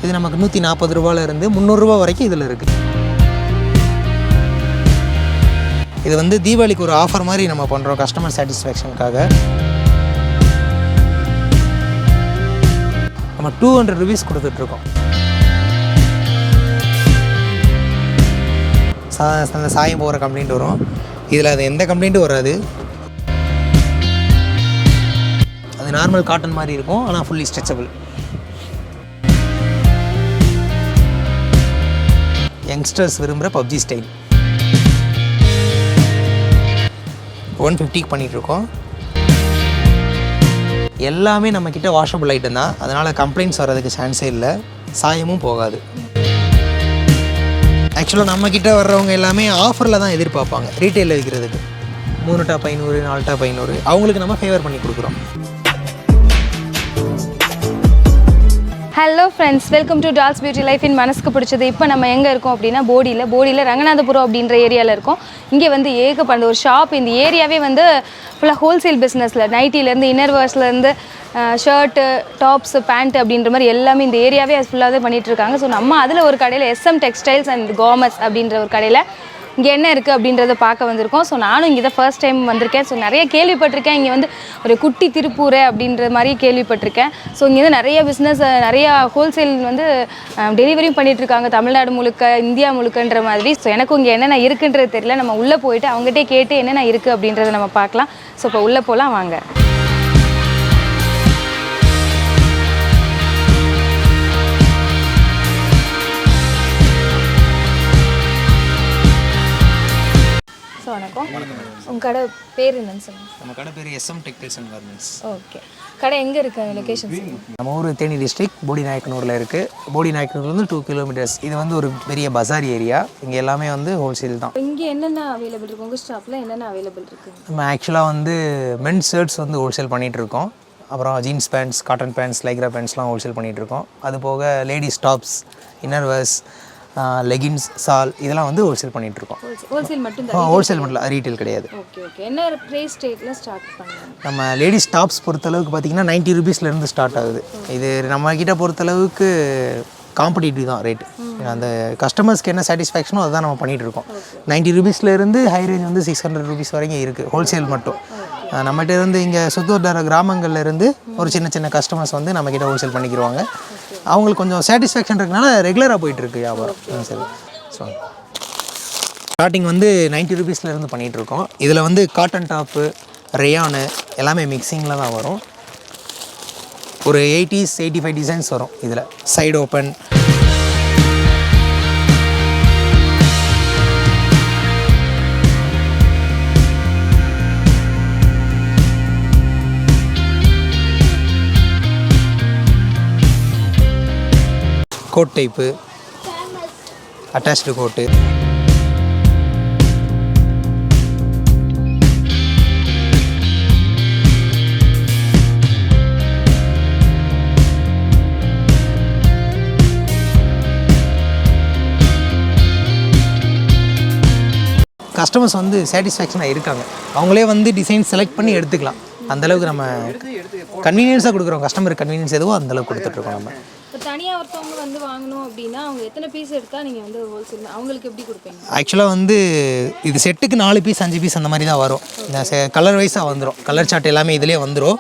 இது நமக்கு 140 ரூபாயிலிருந்து 300 ரூபா வரைக்கும் இதில் இருக்குது. இது வந்து தீபாவளிக்கு ஒரு ஆஃபர் மாதிரி நம்ம பண்ணுறோம் கஸ்டமர் சாட்டிஸ்ஃபேக்ஷனுக்காக. நம்ம 200 ருபீஸ் கொடுத்துட்ருக்கோம். அந்த சாயம் போகிற கம்ப்ளைண்ட் வரும், இதில் அது எந்த கம்ப்ளைண்ட்டும் வராது. அது நார்மல் காட்டன் மாதிரி இருக்கும், ஆனால் ஃபுல்லி ஸ்ட்ரெச்சபிள். யங்ஸ்டர்ஸ் விரும்புகிற பப்ஜி ஸ்டைல் 150க்கு பண்ணிகிட்ருக்கோம். எல்லாமே நம்மக்கிட்ட வாஷபிள் ஐட்டம் தான், அதனால் கம்ப்ளைண்ட்ஸ் வர்றதுக்கு சான்ஸே இல்லை, சாயமும் போகாது. ஆக்சுவலாக நம்மக்கிட்ட வர்றவங்க எல்லாமே ஆஃபரில் தான் எதிர்பார்ப்பாங்க. ரீட்டெயிலில் விற்கிறதுக்கு 3 டாப் 500, 4 டாப் 500 அவங்களுக்கு நம்ம ஃபேவர் பண்ணி கொடுக்குறோம். Hello friends, welcome to dolls beauty life இன் மனசுக்கு பிடிச்சது. இப்போ நம்ம எங்கே இருக்கோம் அப்படின்னா போடியில் ரங்கநாதபுரம் அப்படின்ற ஏரியாவில் இருக்கோம். இங்கே வந்து ஏகப்பட்ட ஒரு ஷாப். இந்த ஏரியாவே வந்து ஃபுல்லாக ஹோல்சேல் பிஸ்னஸில் நைட்டிலேருந்து இன்னர்வேர்ஸ்லேருந்து ஷர்ட்டு, டாப்ஸு, பேண்ட் அப்படின்ற மாதிரி எல்லாமே இந்த ஏரியாவே ஃபுல்லாகவே பண்ணிகிட்ருக்காங்க. ஸோ நம்ம அதில் ஒரு கடையில் SM டெக்ஸ்டைல்ஸ் அண்ட் கார்மெண்ட்ஸ் அப்படின்ற ஒரு கடையில் இங்கே என்ன இருக்குது அப்படின்றத பார்க்க வந்திருக்கோம். ஸோ நானும் இங்கே தான் ஃபர்ஸ்ட் டைம் வந்திருக்கேன். ஸோ நிறைய கேள்விப்பட்டிருக்கேன், இங்கே வந்து ஒரு குட்டி திருப்பூர் அப்படின்ற மாதிரி கேள்விப்பட்டிருக்கேன். ஸோ இங்கே வந்து நிறைய பிஸ்னஸ், நிறையா ஹோல்சேல் வந்து டெலிவரியும் பண்ணிகிட்ருக்காங்க தமிழ்நாடு முழுக்க, இந்தியா முழுக்கன்ற மாதிரி. ஸோ எனக்கும் இங்கே என்னென்ன இருக்குன்றது தெரியல. நம்ம உள்ளே போயிட்டு அவங்ககிட்டே கேட்டு என்னென்ன இருக்குது அப்படின்றத நம்ம பார்க்கலாம். ஸோ இப்போ உள்ளே போகலாம் வாங்க. வணக்கம். உங்கள் கடை பேர் என்னன்னு சொல்லுங்கள். நம்ம கடை பேர் SM textiles and garments. Okay, கடை எங்கே இருக்குது, லொக்கேஷன்? நம்ம ஊர் தேனி டிஸ்ட்ரிக்ட் போடி நாயக்கனூரில் இருக்குது. போடி நாயக்கனூர்லேருந்து 2 கிலோமீட்டர்ஸ். இது வந்து ஒரு பெரிய பஜார் ஏரியா. இங்கே எல்லாமே வந்து ஹோல்சேல் தான். இங்கே என்னென்ன அவைலபிள் இருக்குது, உங்கள் ஸ்டாப்பில் என்னென்ன அவைலபிள் இருக்குது? நம்ம ஆக்சுவலாக வந்து மென்ஸ் ஷர்ட்ஸ் வந்து ஹோல்சேல் பண்ணிகிட்ருக்கோம். அப்புறம் jeans pants, cotton pants, lycra பேண்ட்ஸ்லாம் ஹோல்சேல் பண்ணிகிட்ருக்கோம். அது போக லேடிஸ் டாப்ஸ், இன்னர்வேர்ஸ், லெகின்ஸ், சால் இதெல்லாம் வந்து ஹோல்சேல் பண்ணிகிட்ருக்கோம். ஹோல்சேல் மட்டும் தான்? ஹோல்சேல் மட்டும், ரீட்டெயில் கிடையாது. Okay okay. என்ன ப்ரைஸ் ரேட்டில் ஸ்டார்ட் பண்ணுங்க? நம்ம லேடிஸ் டாப்ஸ் பொறுத்தளவுக்கு பார்த்திங்கன்னா 90 ருபீஸ்லேருந்து ஸ்டார்ட் ஆகுது. இது நம்மக்கிட்ட பொறுத்தளவுக்கு காம்படிட்டிவ் தான் ரேட்டு. அந்த கஸ்டமர்ஸ்க்கு என்ன சாட்டிஸ்ஃபேக்ஷனோ அதுதான் நம்ம பண்ணிகிட்ருக்கோம். 90 ருபீஸ்லேருந்து ஹை ரேஞ்ச் வந்து 600 ருபீஸ் வரைக்கும் இருக்குது ஹோல்சேல் மட்டும். நம்மகிட்ட இருந்து இங்கே சுத்தோட்டர கிராமங்கள்லேருந்து ஒரு சின்ன சின்ன கஸ்டமர்ஸ் வந்து நம்மக்கிட்ட ஹோல்சேல் பண்ணிக்கிடுவாங்க. அவங்களுக்கு கொஞ்சம் சாட்டிஸ்ஃபேக்ஷன் இருக்கனால ரெகுலராக போயிட்டுருக்கு வியாபாரம். சரி, ஸோ ஸ்டார்டிங் வந்து 90 ருபீஸ்லேருந்து பண்ணிகிட்ருக்கோம். இதில் வந்து காட்டன் டாப்பு, ரேயானு எல்லாமே மிக்சிங்கில் தான் வரும். ஒரு 80s 85 டிசைன்ஸ் வரும் இதில். Side open, coat type, attached coat, customers வந்து சாட்டிஸ்ஃபேக்ஷனாக இருக்காங்க. அவங்களே வந்து டிசைன் செலக்ட் பண்ணி எடுத்துக்கலாம். அந்தளவுக்கு நம்ம கன்வீனியன்ஸாக கொடுக்குறோம். கஸ்டமர் கன்வீனியன்ஸ் எதுவோ அந்தளவுக்கு கொடுத்துட்ருக்கோம். நம்ம இப்போ தனியாக ஒருத்தவங்க வந்து வாங்கணும் அப்படின்னா அவங்க எத்தனை பீஸ் எடுத்தால் நீங்கள் வந்து ஹோல்சேல் அவங்களுக்கு எப்படி கொடுப்பீங்க? ஆக்சுவலாக வந்து இது செட்டுக்கு 4 பீஸ் 5 பீஸ் அந்த மாதிரி தான் வரும். கலர் வைஸாக வந்துடும். கலர் சார்ட் எல்லாமே இதிலே வந்துடும்.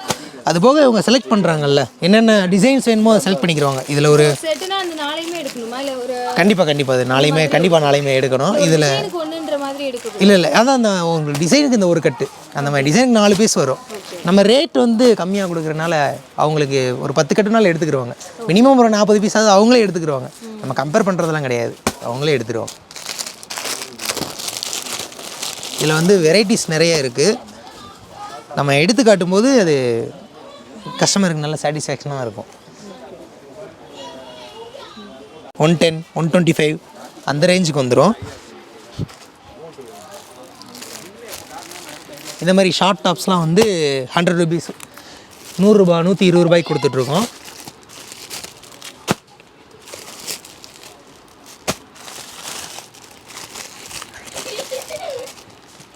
அது போக இவங்க செலக்ட் பண்ணுறாங்கல்ல, என்னென்ன டிசைன்ஸ் வேணுமோ அதை செலக்ட் பண்ணிக்கிறவாங்க. இதில் ஒரு செட்டுனா அந்த நாளையுமே எடுக்கணுமா இல்லை ஒரு? கண்டிப்பாக அது நாளையுமே எடுக்கணும். இதில் ஒன்றுன்ற மாதிரி எடுக்கணும். இல்லை அதான் அந்த உங்களுக்கு டிசைனுக்கு இந்த ஒரு கட்டு அந்த மாதிரி டிசைனுக்கு 4 பீஸ் வரும். நம்ம ரேட் வந்து கம்மியாக கொடுக்குறனால அவங்களுக்கு ஒரு 10 கட்டுனாலும் எடுத்துக்கிடுவாங்க. மினிமம் ஒரு 40 பீஸாவது அவங்களே எடுத்துக்கிடுவாங்க. நம்ம கம்பேர் பண்ணுறதெல்லாம் கிடையாது, அவங்களே எடுத்துடுவாங்க. இதில் வந்து வெரைட்டிஸ் நிறைய இருக்குது. நம்ம எடுத்து காட்டும்போது அது கஸ்டமருக்கு நல்ல சாட்டிஸ்ஃபேக்ஷனாக இருக்கும். 110, 125 அந்த ரேஞ்சுக்கு வந்துடும். இந்த மாதிரி ஷார்ட் டாப்ஸ்லாம் வந்து 100 ருபீஸ், 100 ரூபா, 120 ரூபாய்க்கு கொடுத்துட்ருக்கோம்.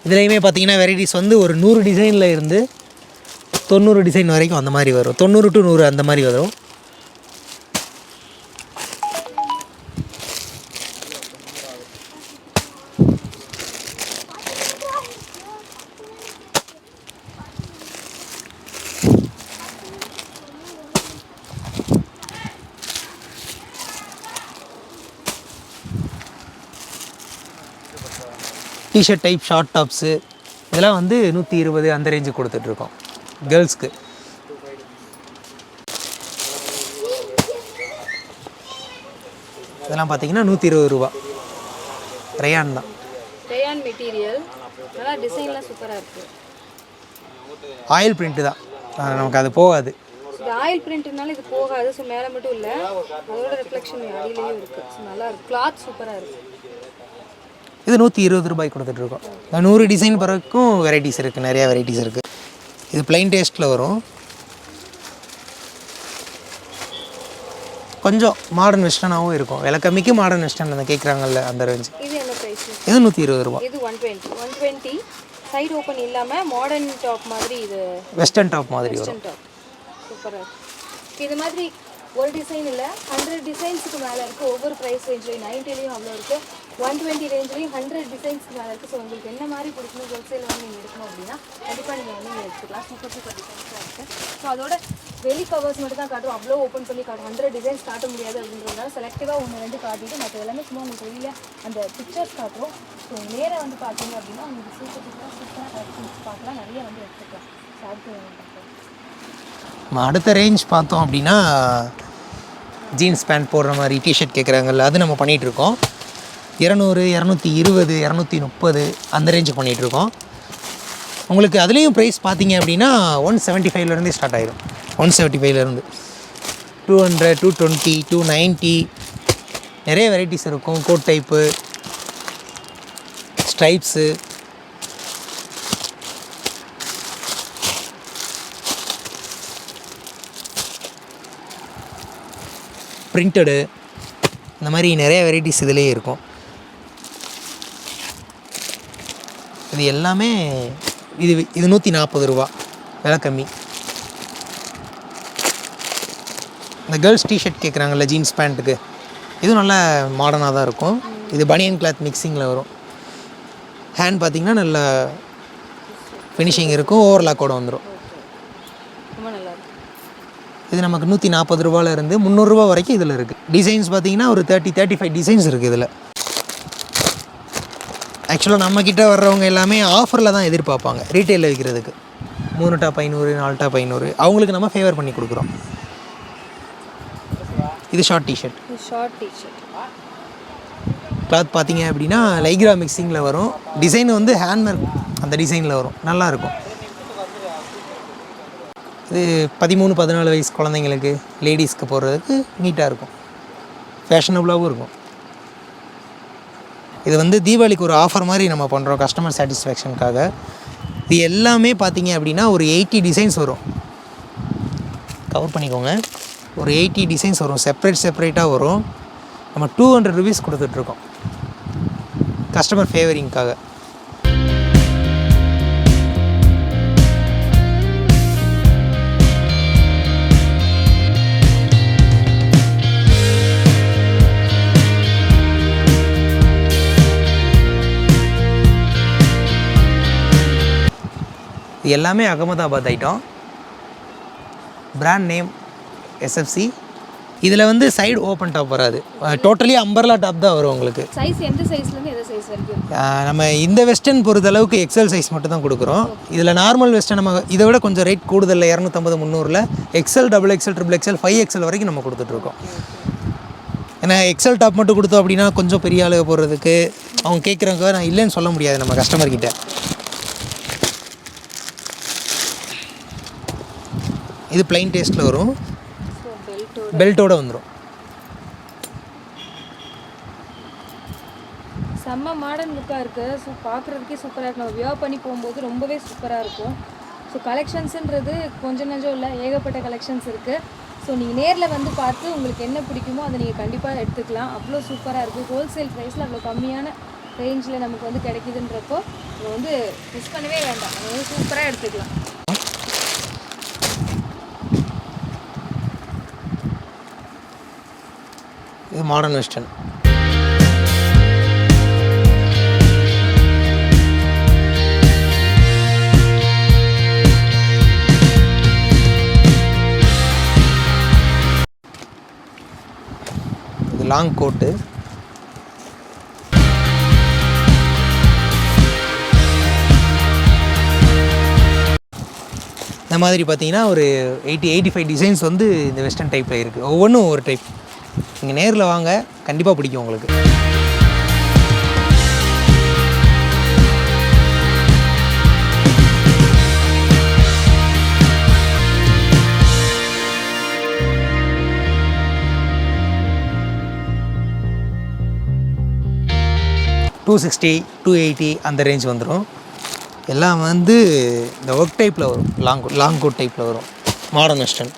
இதுலேயுமே பார்த்தீங்கன்னா வெரைட்டிஸ் வந்து ஒரு 100 டிசைனில் இருந்து 90 டிசைன் வரைக்கும் அந்த மாதிரி வரும். 90 to 100 அந்த மாதிரி வரும். டிஷர்ட் டைப் ஷார்ட் டாப்ஸு இதெல்லாம் வந்து 120 அந்த ரேஞ்சு கொடுத்துட்ருக்கோம் கேர்ள்ஸ்க்கு. இதெல்லாம் பார்த்தீங்கன்னா 120 ரூபா. ரயான் தான். ரயான் மெட்டீரியல் நல்லா டிசைன்லாம் சூப்பராக இருக்குது. ஆயில் பிரிண்ட்டு தான், நமக்கு அது போகாது. இது ஆயில் பிரிண்ட்னால இது போகாது. ஸோ மேலே மட்டும் இல்லை, அதோட ரிஃப்ளெக்ஷன் அடியிலையும் இருக்குது. ஸோ நல்லா இருக்குது, கிளாத் சூப்பராக இருக்குது. இது 120 ரூபாய்க்கு கொடுத்துட்ருக்கோம். 100 டிசைன் பிறக்கும் வெரைட்டிஸ் இருக்குது, நிறையா வெரைட்டிஸ் இருக்குது. இது ப்ளைன் டேஸ்ட்டில் வரும். கொஞ்சம் மாடர்ன் வெஸ்டர்னாகவும் இருக்கும். விலை கம்மிக்கு மாடர்ன் வெஸ்டர்ன் அந்த கேட்குறாங்கல்ல அந்த ரேஞ்ச். இது என்ன ப்ரைஸ்? இது 120 ரூபா. இது 120 சைடு ஓப்பன் இல்லாமல் மாடர்ன் டாப் மாதிரி. இது வெஸ்டர்ன் டாப் மாதிரி வரும். டாப் சூப்பராக இருக்குது. இது மாதிரி ஒரு டிசைன் இல்லை, 100 டிசைன்ஸுக்கு மேலே இருக்குது. ஒவ்வொரு ப்ரைஸ் ரேஞ்ச்லையும் 90லையும் அவ்வளோ இருக்குது, 120 ரேஞ்ச்லையும் 100 டிசைன்ஸ்க்கு மேலே இருக்குது. ஸோ உங்களுக்கு என்ன மாதிரி பிடிக்கணும், ஹோல்சேலில் வந்து நீங்கள் எடுக்கணும் அப்படின்னா கண்டிப்பாக நீங்கள் வந்து எடுத்துக்கலாம். சூப்பர் டிசைன்ஸாக இருக்குது. ஸோ அதோட வெளி கவர்ஸ் மட்டும் தான் காட்டும், அவ்வளோ ஓப்பன் பண்ணி காட்டும். 100 டிசைன்ஸ் காட்ட முடியாது அப்படின்றதுனால செலக்டிவாக 1-2 காட்டிட்டு மற்ற எல்லாமே சும்மா உங்களுக்கு வெளியில் அந்த பிக்சர்ஸ் காட்டுறோம். ஸோ நேராக வந்து பார்த்தீங்க அப்படின்னா உங்களுக்கு சூப்பராக கலெக்ஷன்ஸ் பார்க்கலாம், நிறைய வந்து எடுத்துக்கலாம். ஸோ அடுத்த ரேஞ்ச் பார்த்தோம் அப்படின்னா ஜீன்ஸ் பேண்ட் போடுற மாதிரி டிஷர்ட் கேட்குறாங்கல்ல, அது நம்ம பண்ணிகிட்ருக்கோம். 200, 220, 230 அந்த ரேஞ்சுக்கு பண்ணிகிட்ருக்கோம். உங்களுக்கு அதுலேயும் ப்ரைஸ் பார்த்தீங்க அப்படின்னா 175லேருந்தே ஸ்டார்ட் ஆகிடும். 175லேருந்து 200, 220, 290 நிறைய வெரைட்டிஸ் இருக்கும். கோட் டைப்பு, ஸ்ட்ரைப்ஸு, பிரிண்டடு, இந்த மாதிரி நிறைய வெரைட்டிஸ் இதிலே இருக்கும். இது எல்லாமே இது 140 ரூபா, விலை கம்மி. இந்த கேர்ள்ஸ் டிஷர்ட் கேட்குறாங்கல்ல ஜீன்ஸ் பேண்ட்டுக்கு, இதுவும் நல்ல மாடர்னாக தான் இருக்கும். இது பனியன் கிளாத் மிக்சிங்கில் வரும். ஹேண்ட் பார்த்திங்கன்னா நல்ல ஃபினிஷிங் இருக்கும், ஓவர்லாக்கோட வந்துடும். இது நமக்கு 140 ரூபாயிலேருந்து 300 ரூபா வரைக்கும் இதில் இருக்குது. டிசைன்ஸ் பார்த்திங்கன்னா ஒரு 30-35 டிசைன்ஸ் இருக்குது இதில். ஆக்சுவலாக நம்மக்கிட்ட வர்றவங்க எல்லாமே ஆஃபரில் தான் எதிர்பார்ப்பாங்க ரீட்டெயிலில் விற்கிறதுக்கு. 3 டாப் 500, 4 டாப் 500 அவங்களுக்கு நம்ம ஃபேவர் பண்ணி கொடுக்குறோம். இது ஷார்ட் டிஷர்ட். கிளாத் பார்த்தீங்க அப்படின்னா லைக்ரா மிக்சிங்கில் வரும். டிசைன் வந்து ஹேண்ட்மேட் அந்த டிசைனில் வரும், நல்லாயிருக்கும். இது 13-14 வயசு குழந்தைங்களுக்கு, லேடிஸ்க்கு போடுறதுக்கு நீட்டாக இருக்கும், ஃபேஷனபுளாகவும் இருக்கும். இது வந்து தீபாவளிக்கு ஒரு ஆஃபர் மாதிரி நம்ம பண்ணுறோம் கஸ்டமர் சாட்டிஸ்ஃபேக்ஷனுக்காக. இது எல்லாமே பார்த்தீங்க அப்படின்னா ஒரு 80 டிசைன்ஸ் வரும். கவர் பண்ணிக்கோங்க. ஒரு 80 டிசைன்ஸ் வரும், செப்பரேட்டாக வரும். நம்ம 200 ருபீஸ் கொடுத்துட்ருக்கோம் கஸ்டமர் ஃபேவரிங்காக. இது எல்லாமே Ahmedabad item. Brand name SFC. இதில் வந்து சைடு ஓப்பன் டாப் வராது, டோட்டலி அம்பர்லா டாப் தான் வரும் உங்களுக்கு. சைஸ் எந்த சைஸ்லேருந்து எந்த சைஸ் வரைக்கும்? நம்ம இந்த வெஸ்டர்ன் பொறுத்த அளவுக்கு எக்ஸல் சைஸ் மட்டும் தான் கொடுக்குறோம். இதில் நார்மல் வெஸ்டர்ன் நம்ம இதை விட கொஞ்சம் rate கூடுதலில் 250-300ல் XL, XXL, XXL, 5XL வரைக்கும் நம்ம கொடுத்துட்ருக்கோம். ஏன்னா எக்ஸல் டாப் மட்டும் கொடுத்தோம் அப்படின்னா கொஞ்சம் பெரிய ஆளுக போடுறதுக்கு அவங்க கேட்குறவங்க நான் இல்லைன்னு சொல்ல முடியாது நம்ம கஸ்டமர்கிட்ட. இது பிளைன் டேஸ்ட்டில் வரும், பெல்ட்டோட வந்துடும். செம்ம மாடர்ன் லுக்காக இருக்குது. ஸோ பார்க்குறதுக்கே சூப்பராக இருக்கும். நம்ம வியர் பண்ணி போகும்போது ரொம்பவே சூப்பராக இருக்கும். ஸோ கலெக்ஷன்ஸுன்றது கொஞ்சம் நஞ்சம் இல்லை, ஏகப்பட்ட கலெக்ஷன்ஸ் இருக்குது. ஸோ நீங்கள் நேரில் வந்து பார்த்து உங்களுக்கு என்ன பிடிக்குமோ அதை நீங்கள் கண்டிப்பாக எடுத்துக்கலாம். அவ்வளோ சூப்பராக இருக்குது. ஹோல்சேல் ப்ரைஸில் அவ்வளோ கம்மியான ரேஞ்சில் நமக்கு வந்து கிடைக்குதுன்றப்போ நம்ம வந்து மிஸ் பண்ணவே வேண்டாம், நம்ம வந்து சூப்பராக எடுத்துக்கலாம். இது மாடர்ன் வெஸ்டர்ன். இது லாங் கோட்டு. இந்த மாதிரி பார்த்தீங்கன்னா ஒரு 85 டிசைன்ஸ் வந்து இந்த வெஸ்டர்ன் டைப்பில் இருக்குது. ஒவ்வொன்றும் ஒவ்வொரு டைப். நீங்கள் நேரில் வாங்க, கண்டிப்பாக பிடிக்கும் உங்களுக்கு. $260, $280 அந்த ரேஞ்ச் வந்துடும். எல்லாம் வந்து இந்த ஒர்க் டைப்பில் வரும், லாங் கோட் டைப்பில் வரும், மாடர்ன் வெஸ்டர்ன்.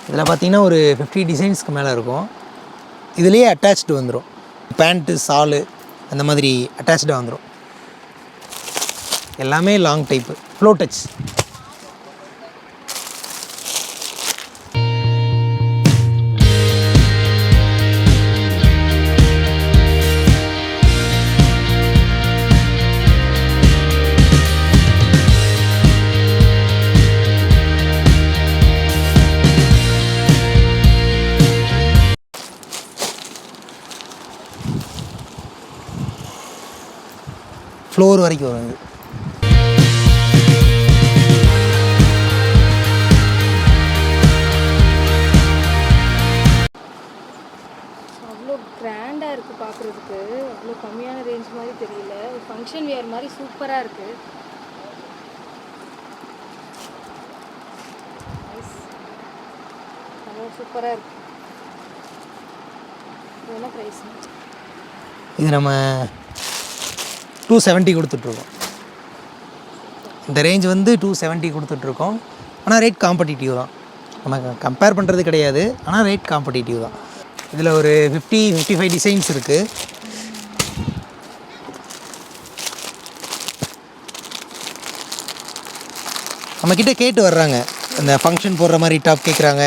இதில் பார்த்தீங்கன்னா ஒரு 50 டிசைன்ஸ்க்கு மேலே இருக்கும். இதுலேயே அட்டாச்டு வந்துடும், பேண்ட்டு சாலு அந்த மாதிரி அட்டாச்சாக வந்துடும். எல்லாமே long type, flow touch. Floor வரைக்கும் வரும் இது. அவ்வளோ கிராண்டாக இருக்குது பார்க்குறதுக்கு. அவ்வளோ கம்மியான ரேஞ்ச் மாதிரி தெரியல. ஒரு ஃபங்க்ஷன் வேர் மாதிரி சூப்பராக இருக்குது. அவ்வளோ சூப்பராக இருக்குது. இது என்ன ப்ரைஸ்? இது நம்ம 270 கொடுத்துட்ருக்கோம். இந்த ரேஞ்ச் வந்து 270 கொடுத்துட்ருக்கோம். ஆனால் ரேட் காம்படிட்டிவ் தான், நம்ம கம்பேர் பண்ணுறது கிடையாது. ஆனால் ரேட் காம்படிட்டிவ் தான். இதில் ஒரு 55 டிசைன்ஸ் இருக்குது. நம்மக்கிட்ட கேட்டு வர்றாங்க, இந்த ஃபங்க்ஷன் போடுற மாதிரி டாப் கேட்குறாங்க,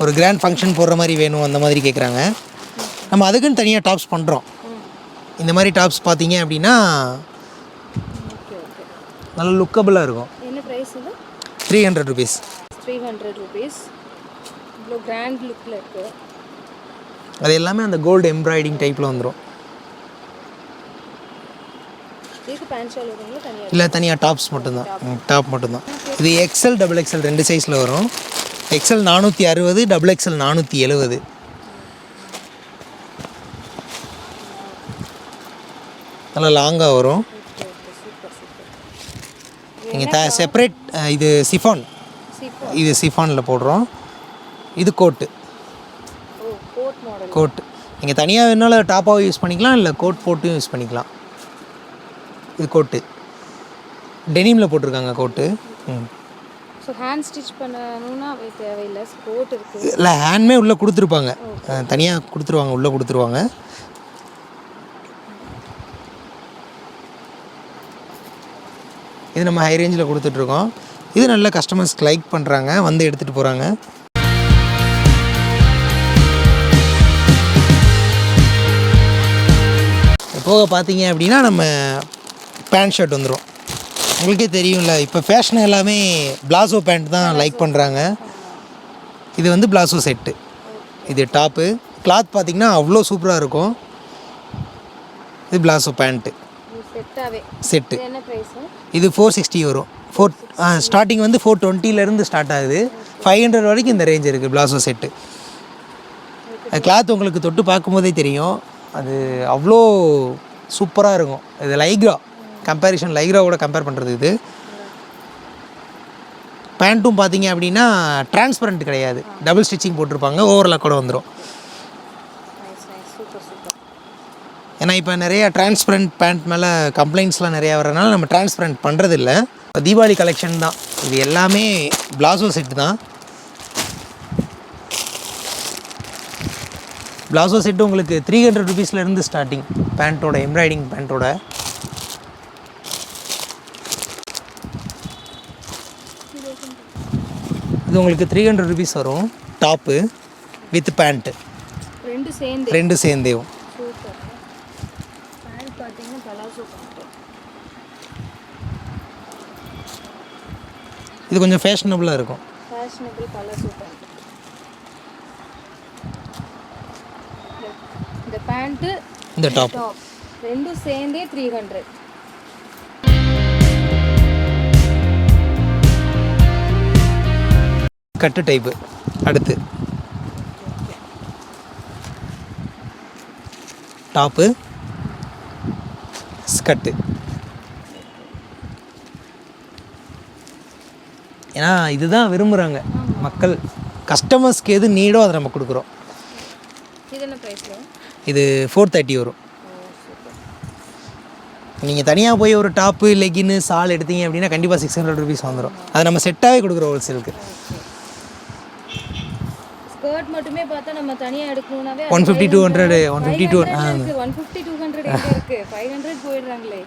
ஒரு கிராண்ட் ஃபங்க்ஷன் போடுற மாதிரி வேணும் அந்த மாதிரி கேட்குறாங்க. நம்ம அதுக்குன்னு தனியாக டாப்ஸ் பண்ணுறோம். இந்த மாதிரி டாப்ஸ் பார்த்தீங்க அப்படின்னா நல்ல லுக்கபிளாக இருக்கும். என்ன ப்ரைஸ் இது? $300. 300 rupees. இவ்வளோ கிராண்ட் லுக்கில் இருக்குது. அது எல்லாமே அந்த கோல்டு எம்ப்ராய்டிங் டைப்பில் வந்துடும். இதுக்கு பேண்ட் ஷால் வருங்களா தனியாக? இல்லை, தனியாக டாப்ஸ் மட்டும்தான். டாப் மட்டும்தான். இது XL, XXL ரெண்டு சைஸில் வரும். XL 460, XXL 470. நல்லா லாங்காக வரும். நீங்கள் செப்பரேட் இது சிஃபான், இது சிஃபானில் போடுறோம். இது கோட்டு, கோட்டு. நீங்கள் தனியாக வேணாலும் டாப்பாகவும் யூஸ் பண்ணிக்கலாம், இல்லை கோட் போட்டும் யூஸ் பண்ணிக்கலாம். இது கோட்டு, டெனிமில் போட்டிருக்காங்க கோட்டு. ஸோ ஹேண்ட் ஸ்டிச் பண்ணணும்னா தேவையில்லை, கோட் இருக்குது. இல்லை, ஹேண்ட்மே உள்ளே கொடுத்துருப்பாங்க, தனியாக கொடுத்துருவாங்க, உள்ளே கொடுத்துருவாங்க. இது நம்ம ஹை ரேஞ்சில் கொடுத்துட்ருக்கோம். இது நல்ல கஸ்டமர்ஸ்க்கு லைக் பண்ணுறாங்க, வந்து எடுத்துகிட்டு போகிறாங்க. போக பார்த்தீங்க அப்படின்னா நம்ம பேண்ட் ஷர்ட் வந்துடும். உங்களுக்கே தெரியும்ல, இப்போ ஃபேஷன் எல்லாமே பிளாசோ பேண்ட் தான் லைக் பண்ணுறாங்க. இது வந்து பிளாசோ செட்டு. இது டாப்பு. கிளாத் பார்த்திங்கன்னா அவ்வளோ சூப்பராக இருக்கும். இது பிளாசோ பேண்ட்டு செட்டு. இது 460 வரும். ஸ்டார்டிங் வந்து 420 ஸ்டார்ட் ஆகுது. 500 வரைக்கும் இந்த ரேஞ்ச் இருக்குது பிளாசோ செட்டு. கிளாத் உங்களுக்கு தொட்டு பார்க்கும்போதே தெரியும், அது அவ்வளோ சூப்பராக இருக்கும். இது லைக்ரா கம்பேரிஷன், லைக்ராவோட கம்பேர் பண்ணுறது. இது பேண்ட்டும் பார்த்தீங்க அப்படின்னா டிரான்ஸ்பரண்ட் கிடையாது, டபுள் ஸ்டிச்சிங் போட்டிருப்பாங்க, ஓவர்லாக் கூட வந்துடும். ஏன்னா இப்போ நிறையா டிரான்ஸ்பரண்ட் பேண்ட் மேலே கம்ப்ளைண்ட்ஸ்லாம் நிறையா வரனால நம்ம டிரான்ஸ்பரண்ட் பண்ணுறதில்ல. இப்போ தீபாவளி கலெக்ஷன் தான் இது. எல்லாமே பிளாசோ செட்டு தான். பிளாசோ செட்டு உங்களுக்கு 300 rupeesலேருந்து ஸ்டார்டிங். பேண்ட்டோட எம்ப்ராய்டிங் பேண்ட்டோட இது உங்களுக்கு 300 rupees வரும். டாப்பு வித் பேண்ட்டு ரெண்டு சேர்ந்தேவும். பார்த்தீங்கன்னா பலாசோ பேண்ட் இது கொஞ்சம் ஃபேஷனபுளாக இருக்கும். Fashionable palazzo pant. இந்த பேண்ட்டு இந்த டாப் ரெண்டும் சேர்ந்தே 300. கட்டு டைப்பு. அடுத்து டாப்பு ஸ்கர்ட்டு. ஏன்னா இதுதான் விரும்புகிறாங்க மக்கள். கஸ்டமர்ஸ்க்கு எது நீடோ அதை நம்ம கொடுக்குறோம். இது என்ன ப்ரைஸ்ல? இது 430 வரும். நீங்கள் தனியாக போய் ஒரு டாப்பு லெகின்னு சால் எடுத்தீங்க அப்படின்னா கண்டிப்பாக 600 ருபீஸ் வந்துடும். அது நம்ம செட்டாகவே கொடுக்குறோம் ஹோல்சேலுக்கு. ஸ்கர்ட் மட்டுமே பார்த்தா நம்ம தனியாக எடுக்கணும்னாவே 150 200 150 150 200 எங்கே இருக்குது? 500 போயிடுறாங்களே.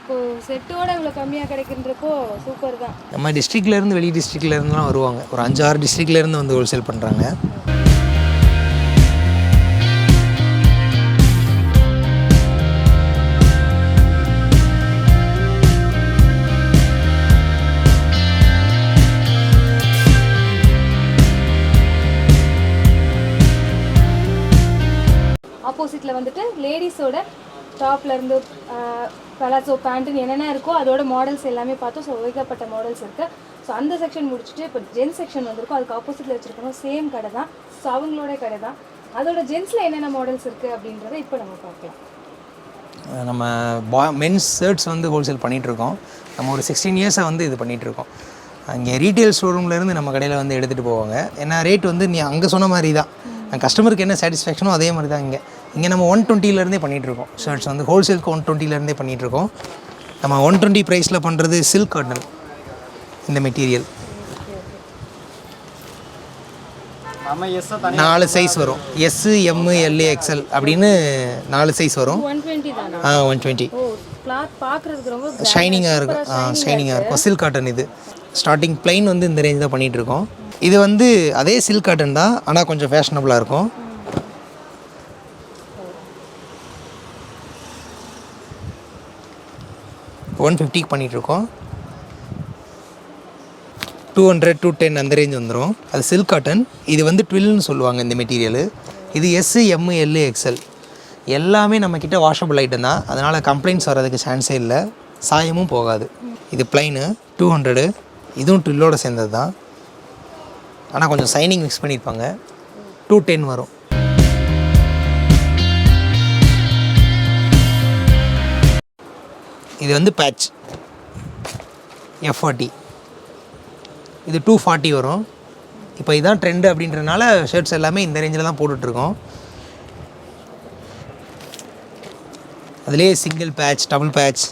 இப்போ செட்டோட இவ்வளோ கம்மியாக கிடைக்குன்றப்போ சூப்பர் தான். நம்ம டிஸ்ட்ரிக்ட்லேருந்து வெளி டிஸ்ட்ரிக்ட்லேருந்துலாம் வருவாங்க. ஒரு 5-6 டிஸ்ட்ரிக்ட்லேருந்து வந்து ஹோல்சேல் பண்ணுறாங்க. ஆப்போசிட்டில் வந்துட்டு லேடிஸோட டாப்லேருந்து பலாசோ பேண்ட்டுன்னு என்னென்ன இருக்கோ அதோட மாடல்ஸ் எல்லாமே பார்த்தோம். ஸோ ஏகப்பட்ட மாடல்ஸ் இருக்குது. ஸோ அந்த செக்ஷன் முடிச்சுட்டு இப்போ ஜென்ஸ் செக்ஷன் வந்திருக்கும். அதுக்கு ஆப்போசிட்டில் வச்சுருக்கணும். சேம் கடை தான். ஸோ அவங்களோட கடை தான். அதோட ஜென்ஸில் என்னென்ன மாடல்ஸ் இருக்குது அப்படின்றத இப்போ நம்ம பார்க்கலாம். நம்ம மென்ஸ் ஷர்ட்ஸ் வந்து ஹோல்சேல் பண்ணிகிட்ருக்கோம். நம்ம ஒரு 16 இயர்ஸாக வந்து இது பண்ணிகிட்ருக்கோம். அங்கே ரீட்டெயில் ஷோரூம்லேருந்து நம்ம கடையில் வந்து எடுத்துகிட்டு போவாங்க. ஏன்னா ரேட் வந்து நீ அங்கே சொன்ன மாதிரி தான். கஸ்டமருக்கு என்ன சாட்டிஸ்ஃபேக்ஷனோ அதே மாதிரி தான் இங்கே நம்ம 120லேருந்தே பண்ணிகிட்ருக்கோம். ஷர்ட்ஸ் வந்து ஹோல்சேலுக்கு 120லேருந்தே பண்ணிகிட்ருக்கோம். நம்ம 120 ப்ரைஸில் பண்ணுறது சில்க் காட்டன் இந்த மெட்டீரியல். 4 சைஸ் வரும். எஸ் எம் எல் எக்ஸ்எல் அப்படின்னு 4 சைஸ் வரும். 120. கிளாத் பார்க்குறதுக்கு ரொம்ப ஷைனிங்காக இருக்கும். ஷைனிங்காக இருக்கும். சில்க் காட்டன் இது. ஸ்டார்டிங் ப்ளைன் வந்து இந்த ரேஞ்ச் தான் பண்ணிகிட்ருக்கோம். இது வந்து அதே சில்க் காட்டன் தான், ஆனால் கொஞ்சம் ஃபேஷனபுளாக இருக்கும். $150 பண்ணிகிட்ருக்கோம். 200 210 அந்த ரேஞ்ச் வந்துடும். அது சில்க் காட்டன். இது வந்து ட்வில்னு சொல்லுவாங்க இந்த மெட்டீரியலு. இது எஸ் எம் எல் எக்ஸ்எல் எல்லாமே நம்மக்கிட்ட வாஷபிள் ஐட்டம் தான். அதனால் கம்ப்ளைண்ட்ஸ் வர்றதுக்கு சான்ஸே இல்லை. சாயமும் போகாது. இது ப்ளைனு 200. இதுவும் ட்வில்லோட சேர்ந்தது தான், ஆனால் கொஞ்சம் சைனிங் மிக்ஸ் பண்ணியிருப்பாங்க. 210 வரும். இது வந்து பேட்ச் F40. இது 240 வரும். இப்போ இதுதான் ட்ரெண்டு அப்படின்றனால ஷர்ட்ஸ் எல்லாமே இந்த ரேஞ்சில் தான் போட்டுட்ருக்கோம். அதுலேயே சிங்கிள் பேட்ச் டபுள் பேட்ச்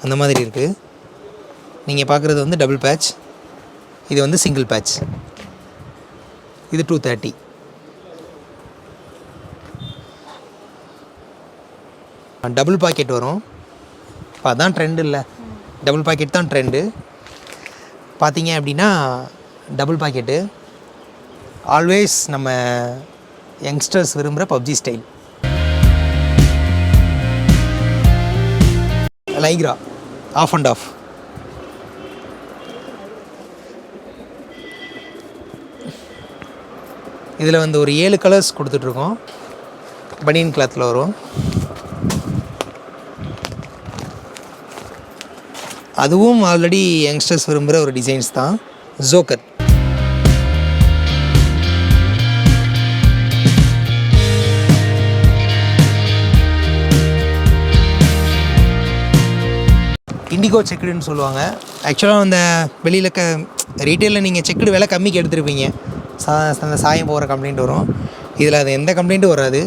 அந்த மாதிரி இருக்குது. நீங்கள் பார்க்குறது வந்து டபுள் பேட்ச். இது வந்து சிங்கிள் பேட்ச். இது 230. டபுள் பாக்கெட் வரும். இப்போ அதான் ட்ரெண்டு இல்லை, டபுள் பாக்கெட் தான் ட்ரெண்டு. பார்த்தீங்க அப்படின்னா டபுள் பாக்கெட்டு ஆல்வேஸ் நம்ம யங்ஸ்டர்ஸ் விரும்புகிற PUBG style. Lycra half and half. இதில் வந்து ஒரு 7 கலர்ஸ் கொடுத்துட்ருக்கோம். பனியன் கிளாத்தில் வரும். அதுவும் ஆல்ரெடி யங்ஸ்டர்ஸ் விரும்புகிற ஒரு டிசைன்ஸ் தான். ஜோக்கர். இண்டிகோ செக்குடுன்னு சொல்லுவாங்க. ஆக்சுவலாக அந்த வெளியில் ரீட்டெயிலில் நீங்கள் செக்குடு விலை கம்மிக்கு எடுத்துருப்பீங்க. அந்த சாயம் போகிற கம்ப்ளைண்ட் வரும். இதில் அது எந்த கம்ப்ளைண்ட்டும் வராது.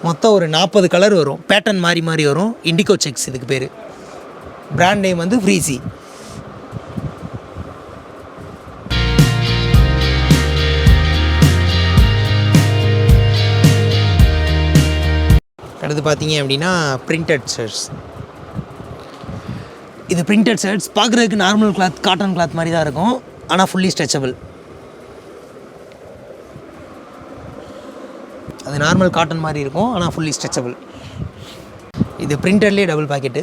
மொத்தம் ஒரு 40 கலர் வரும். பேட்டர்ன் மாறி மாறி வரும். இண்டிகோ செக்ஸ் இதுக்கு பேர். பிராண்ட் நேம் வந்து ஃப்ரீசி. அடுத்து பார்த்தீங்க அப்படின்னா பிரிண்டட் ஷர்ட்ஸ். இது பிரிண்டட் ஷர்ட்ஸ் பார்க்குறதுக்கு நார்மல் கிளாத் காட்டன் கிளாத் மாதிரி தான் இருக்கும், ஆனால் ஃபுல்லி ஸ்ட்ரெச்சபிள். அது நார்மல் காட்டன் மாதிரி இருக்கும், ஆனால் ஃபுல்லி ஸ்ட்ரெச்சபிள். இது பிரிண்டட்லேயே டபுள் பாக்கெட்டு,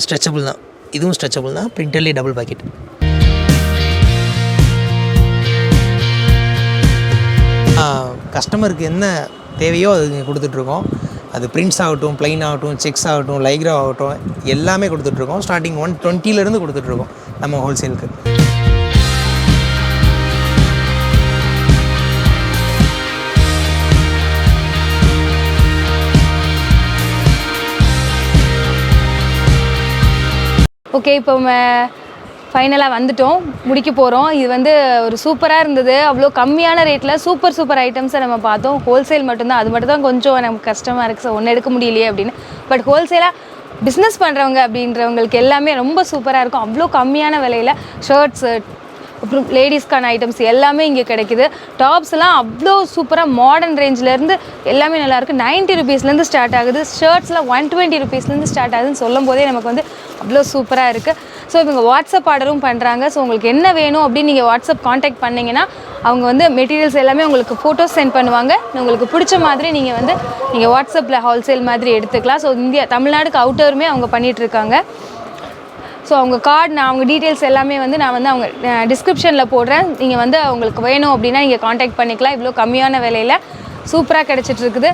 ஸ்ட்ரெச்சபிள் தான். இதுவும் ஸ்ட்ரெச்சபிள் தான், பிரிண்டர்லேயே டபுள் பாக்கெட். கஸ்டமருக்கு என்ன தேவையோ அது இங்கே கொடுத்துட்ருக்கோம். அது பிரிண்ட்ஸ் ஆகட்டும், ப்ளைன் ஆகட்டும், செக்ஸ் ஆகட்டும், லைக்ரா ஆகட்டும், எல்லாமே கொடுத்துட்ருக்கோம். ஸ்டார்டிங் 120 கொடுத்துட்ருக்கோம் நம்ம ஹோல்சேலுக்கு. ஓகே, இப்போ ஃபைனலாக வந்துட்டோம், முடிக்க போகிறோம். இது வந்து ஒரு சூப்பராக இருந்தது. அவ்வளோ கம்மியான ரேட்டில் சூப்பர் ஐட்டம்ஸை நம்ம பார்த்தோம். ஹோல்சேல் மட்டும்தான், அது மட்டும் தான் கொஞ்சம் நமக்கு கஷ்டமாக இருக்குது. ஸோ ஒன்று எடுக்க முடியலையே அப்படின்னு. பட் ஹோல்சேலாக பிஸ்னஸ் பண்ணுறவங்க அப்படின்றவங்களுக்கு எல்லாமே ரொம்ப சூப்பராக இருக்கும். அவ்வளோ கம்மியான விலையில் ஷர்ட்ஸு, அப்புறம் லேடிஸ்க்கான ஐட்டம்ஸ் எல்லாமே இங்கே கிடைக்குது. டாப்ஸ்லாம் அவ்வளோ சூப்பராக மாடர்ன் ரேஞ்சிலேருந்து எல்லாமே நல்லாயிருக்கு. 90 ருபீஸ்லேருந்து ஸ்டார்ட் ஆகுது. ஷர்ட்ஸ்லாம் 120 ருபீஸ்லேருந்து ஸ்டார்ட் ஆகுதுன்னு சொல்லும் போதே நமக்கு வந்து அவ்வளோ சூப்பராக இருக்குது. ஸோ இவங்க வாட்ஸ்அப் ஆர்டரும் பண்ணுறாங்க. ஸோ உங்களுக்கு என்ன வேணும் அப்படின்னு நீங்கள் வாட்ஸ்அப் காண்டாக்ட் பண்ணிங்கன்னா அவங்க வந்து மெட்டீரியல்ஸ் எல்லாமே உங்களுக்கு ஃபோட்டோஸ் சென்ட் பண்ணுவாங்க. உங்களுக்கு பிடிச்ச மாதிரி நீங்கள் வாட்ஸ்அப்பில் ஹோல்சேல் மாதிரி எடுத்துக்கலாம். ஸோ தமிழ்நாடுக்கு அவுட்டருமே அவங்க பண்ணிகிட்ருக்காங்க. ஸோ அவங்க கார்டு அவங்க டீட்டெயில்ஸ் எல்லாமே நான் அவங்க டிஸ்கிரிப்ஷனில் போடுறேன். நீங்கள் அவங்களுக்கு வேணும் அப்படின்னா நீங்கள் காண்டாக்ட் பண்ணிக்கலாம். இவ்வளோ கம்மியான விலையில் சூப்பராக கிடச்சிட்ருக்குது.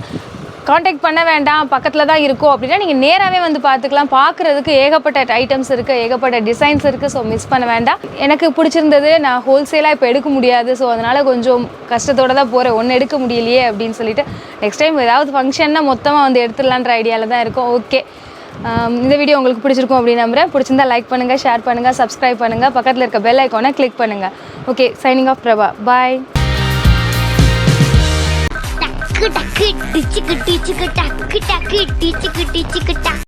காண்டாக்ட் பண்ண வேண்டாம், பக்கத்தில் தான் இருக்கும் அப்படின்னா நீங்கள் நேராகவே பார்த்துக்கலாம். பார்க்குறதுக்கு ஏகப்பட்ட ஐட்டம்ஸ் இருக்குது, ஏகப்பட்ட டிசைன்ஸ் இருக்குது. ஸோ மிஸ் பண்ண வேண்டாம். எனக்கு பிடிச்சிருந்தது. நான் ஹோல்சேலாக இப்போ எடுக்க முடியாது. ஸோ அதனால் கொஞ்சம் கஷ்டத்தோடு தான் போகிறேன், ஒன்று எடுக்க முடியலையே அப்படின்னு சொல்லிட்டு. நெக்ஸ்ட் டைம் ஏதாவது ஃபங்க்ஷன்னா மொத்தமாக எடுத்துடலான்ற ஐடியாவில் தான் இருக்கும். ஓகே, இந்த வீடியோ உங்களுக்கு பிடிச்சிருக்கும் அப்படின்னு நம்புகிறேன். பிடிச்சிருந்தா லைக் பண்ணுங்கள், ஷேர் பண்ணுங்கள், சப்ஸ்கிரைப் பண்ணுங்கள், பக்கத்தில் இருக்க பெல் ஐக்கானை கிளிக் பண்ணுங்கள். Okay, signing off Prabha. Bye. டக்கு டக்கு டிச்சுக்கு டிச்சுக்கு டக்கு டக்கு டிச்சுக்கு டிச்சுக்கு டக்கு.